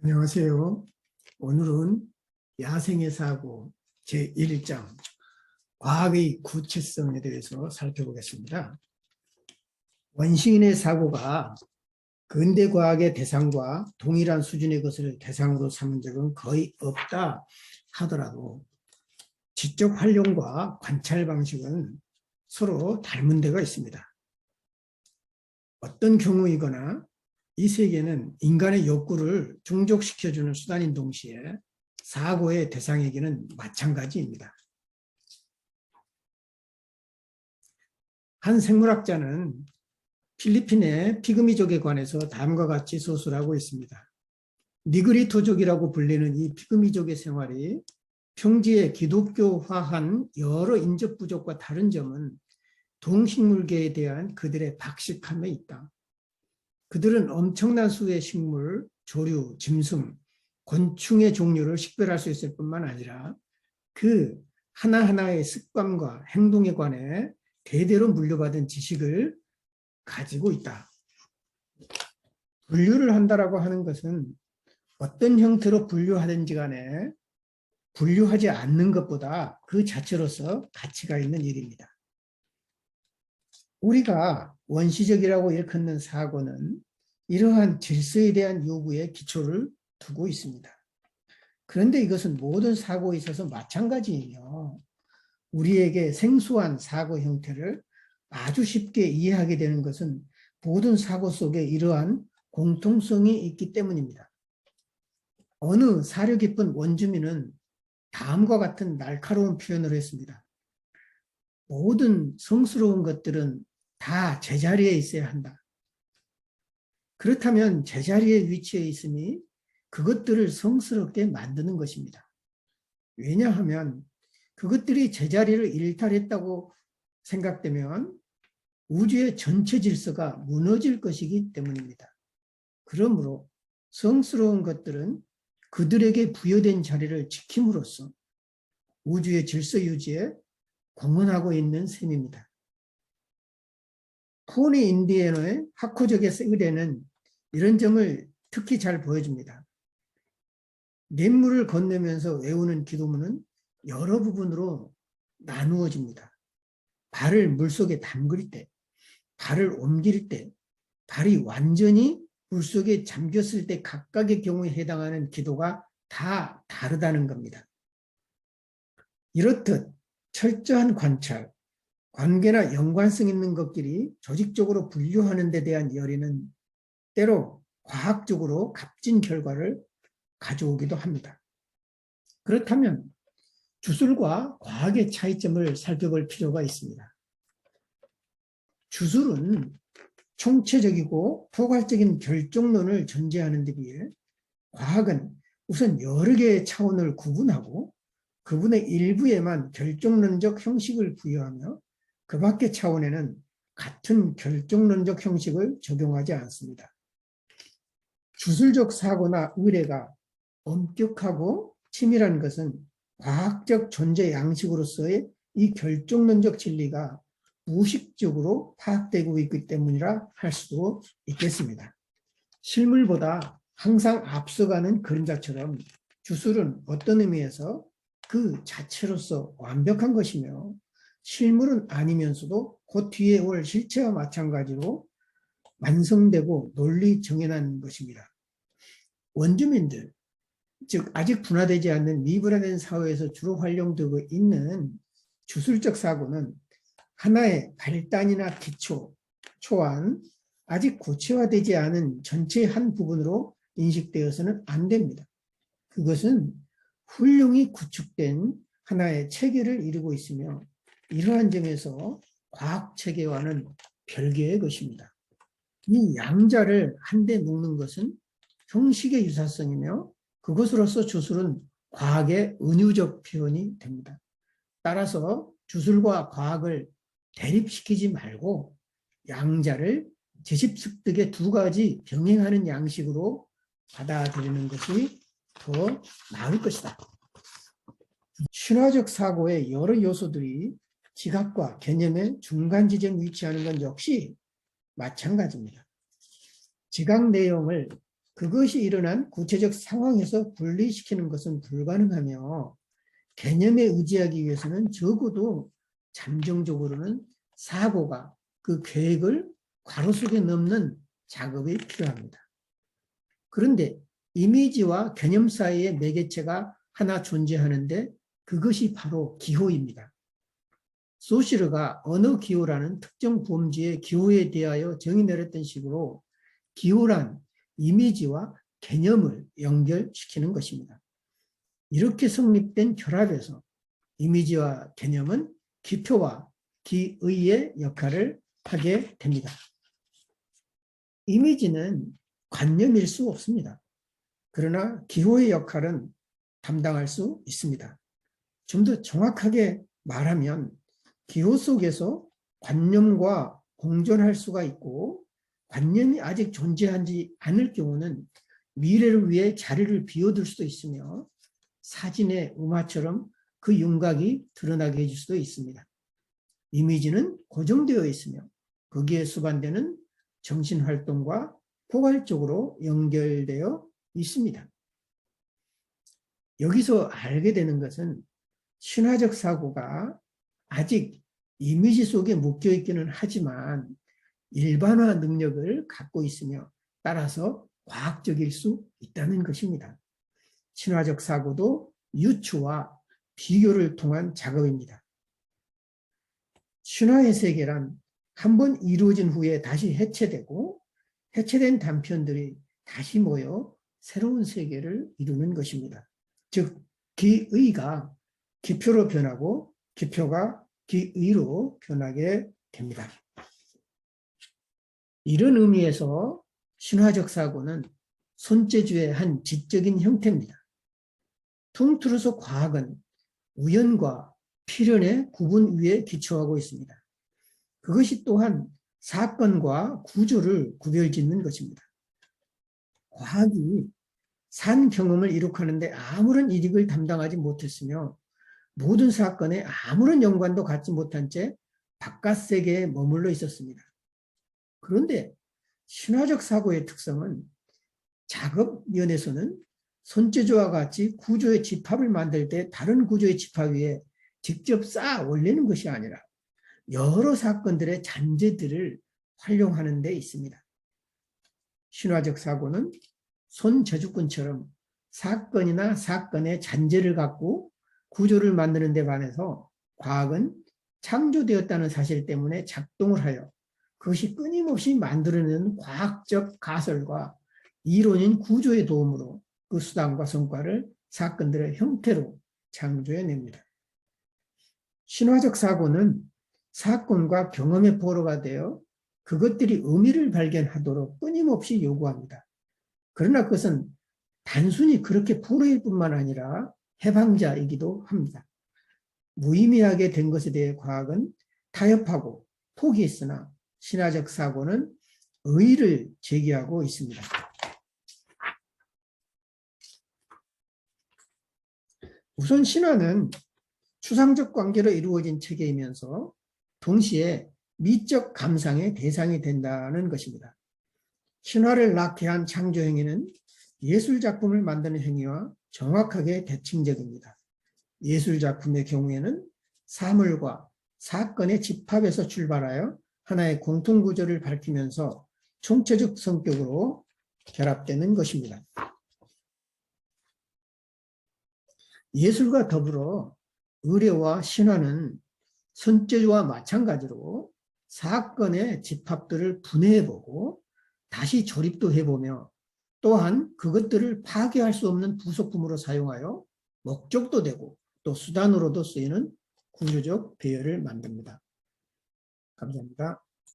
안녕하세요. 오늘은 야생의 사고 제1장 과학의 구체성에 대해서 살펴보겠습니다. 원시인의 사고가 근대 과학의 대상과 동일한 수준의 것을 대상으로 삼은 적은 거의 없다 하더라도 지적 활용과 관찰 방식은 서로 닮은 데가 있습니다. 어떤 경우이거나 이 세계는 인간의 욕구를 충족시켜주는 수단인 동시에 사고의 대상에게는 마찬가지입니다. 한 생물학자는 필리핀의 피그미족에 관해서 다음과 같이 소설하고 있습니다. 니그리토족이라고 불리는 이 피그미족의 생활이 평지의 기독교화한 여러 인접 부족과 다른 점은 동식물계에 대한 그들의 박식함에 있다. 그들은 엄청난 수의 식물, 조류, 짐승, 곤충의 종류를 식별할 수 있을 뿐만 아니라 그 하나하나의 습관과 행동에 관해 대대로 물려받은 지식을 가지고 있다. 분류를 한다라고 하는 것은 어떤 형태로 분류하든지 간에 분류하지 않는 것보다 그 자체로서 가치가 있는 일입니다. 우리가 원시적이라고 일컫는 사고는 이러한 질서에 대한 요구에 기초를 두고 있습니다. 그런데 이것은 모든 사고에 있어서 마찬가지이며 우리에게 생소한 사고 형태를 아주 쉽게 이해하게 되는 것은 모든 사고 속에 이러한 공통성이 있기 때문입니다. 어느 사려 깊은 원주민은 다음과 같은 날카로운 표현을 했습니다. 모든 성스러운 것들은 다 제자리에 있어야 한다. 그렇다면 제자리에 위치해 있으니 그것들을 성스럽게 만드는 것입니다. 왜냐하면 그것들이 제자리를 일탈했다고 생각되면 우주의 전체 질서가 무너질 것이기 때문입니다. 그러므로 성스러운 것들은 그들에게 부여된 자리를 지킴으로써 우주의 질서 유지에 공헌하고 있는 셈입니다. 포니 인디애너의 하코적의 의뢰는 이런 점을 특히 잘 보여줍니다. 냇물을 건너면서 외우는 기도문은 여러 부분으로 나누어집니다. 발을 물속에 담글 때, 발을 옮길 때, 발이 완전히 물속에 잠겼을 때 각각의 경우에 해당하는 기도가 다 다르다는 겁니다. 이렇듯 철저한 관찰, 관계나 연관성 있는 것끼리 조직적으로 분류하는 데 대한 열의는 때로 과학적으로 값진 결과를 가져오기도 합니다. 그렇다면 주술과 과학의 차이점을 살펴볼 필요가 있습니다. 주술은 총체적이고 포괄적인 결정론을 전제하는 데 비해 과학은 우선 여러 개의 차원을 구분하고 그분의 일부에만 결정론적 형식을 부여하며 그 밖의 차원에는 같은 결정론적 형식을 적용하지 않습니다. 주술적 사고나 의뢰가 엄격하고 치밀한 것은 과학적 존재 양식으로서의 이 결정론적 진리가 무의식적으로 파악되고 있기 때문이라 할 수도 있겠습니다. 실물보다 항상 앞서가는 그림자처럼 주술은 어떤 의미에서 그 자체로서 완벽한 것이며 실물은 아니면서도 그 뒤에 올 실체와 마찬가지로 완성되고 논리 정연한 것입니다. 원주민들, 즉 아직 분화되지 않는 미분화된 사회에서 주로 활용되고 있는 주술적 사고는 하나의 발단이나 기초, 초안, 아직 구체화되지 않은 전체의 한 부분으로 인식되어서는 안 됩니다. 그것은 훌륭히 구축된 하나의 체계를 이루고 있으며 이러한 점에서 과학 체계와는 별개의 것입니다. 이 양자를 한데 묶는 것은 형식의 유사성이며 그것으로서 주술은 과학의 은유적 표현이 됩니다. 따라서 주술과 과학을 대립시키지 말고 양자를 제십습득의 두 가지 병행하는 양식으로 받아들이는 것이 더 나을 것이다. 신화적 사고의 여러 요소들이 지각과 개념의 중간 지점에 위치하는 건 역시 마찬가지입니다. 지각 내용을 그것이 일어난 구체적 상황에서 분리시키는 것은 불가능하며 개념에 의지하기 위해서는 적어도 잠정적으로는 사고가 그 계획을 괄호 속에 넣는 작업이 필요합니다. 그런데 이미지와 개념 사이의 매개체가 하나 존재하는데 그것이 바로 기호입니다. 소시르가 언어 기호라는 특정 범주의 기호에 대하여 정의 내렸던 식으로 기호란 이미지와 개념을 연결시키는 것입니다. 이렇게 성립된 결합에서 이미지와 개념은 기표와 기의의 역할을 하게 됩니다. 이미지는 관념일 수 없습니다. 그러나 기호의 역할은 담당할 수 있습니다. 좀 더 정확하게 말하면 기호 속에서 관념과 공존할 수가 있고 관념이 아직 존재하지 않을 경우는 미래를 위해 자리를 비워둘 수도 있으며 사진의 음화처럼 그 윤곽이 드러나게 해줄 수도 있습니다. 이미지는 고정되어 있으며 거기에 수반되는 정신활동과 포괄적으로 연결되어 있습니다. 여기서 알게 되는 것은 신화적 사고가 아직 이미지 속에 묶여 있기는 하지만 일반화 능력을 갖고 있으며 따라서 과학적일 수 있다는 것입니다. 신화적 사고도 유추와 비교를 통한 작업입니다. 신화의 세계란 한 번 이루어진 후에 다시 해체되고 해체된 단편들이 다시 모여 새로운 세계를 이루는 것입니다. 즉 기의가 기표로 변하고 기표가 기의로 변하게 됩니다. 이런 의미에서 신화적 사고는 손재주의 한 지적인 형태입니다. 통틀어서 과학은 우연과 필연의 구분 위에 기초하고 있습니다. 그것이 또한 사건과 구조를 구별짓는 것입니다. 과학이 산 경험을 이룩하는데 아무런 이익을 담당하지 못했으며 모든 사건에 아무런 연관도 갖지 못한 채 바깥 세계에 머물러 있었습니다. 그런데 신화적 사고의 특성은 작업 면에서는 손재주와 같이 구조의 집합을 만들 때 다른 구조의 집합 위에 직접 쌓아 올리는 것이 아니라 여러 사건들의 잔재들을 활용하는 데 있습니다. 신화적 사고는 손재주꾼처럼 사건이나 사건의 잔재를 갖고 구조를 만드는 데 반해서 과학은 창조되었다는 사실 때문에 작동을 하여 그것이 끊임없이 만들어내는 과학적 가설과 이론인 구조의 도움으로 그 수단과 성과를 사건들의 형태로 창조해냅니다. 신화적 사고는 사건과 경험의 보로가 되어 그것들이 의미를 발견하도록 끊임없이 요구합니다. 그러나 그것은 단순히 그렇게 불의일 뿐만 아니라 해방자이기도 합니다. 무의미하게 된 것에 대해 과학은 타협하고 포기했으나 신화적 사고는 의의를 제기하고 있습니다. 우선 신화는 추상적 관계로 이루어진 체계이면서 동시에 미적 감상의 대상이 된다는 것입니다. 신화를 낳게 한 창조 행위는 예술 작품을 만드는 행위와 정확하게 대칭적입니다. 예술 작품의 경우에는 사물과 사건의 집합에서 출발하여 하나의 공통 구조를 밝히면서 총체적 성격으로 결합되는 것입니다. 예술과 더불어 의례와 신화는 손재주와 마찬가지로 사건의 집합들을 분해해보고 다시 조립도 해보며 또한 그것들을 파괴할 수 없는 부속품으로 사용하여 목적도 되고 또 수단으로도 쓰이는 구조적 배열을 만듭니다. 감사합니다.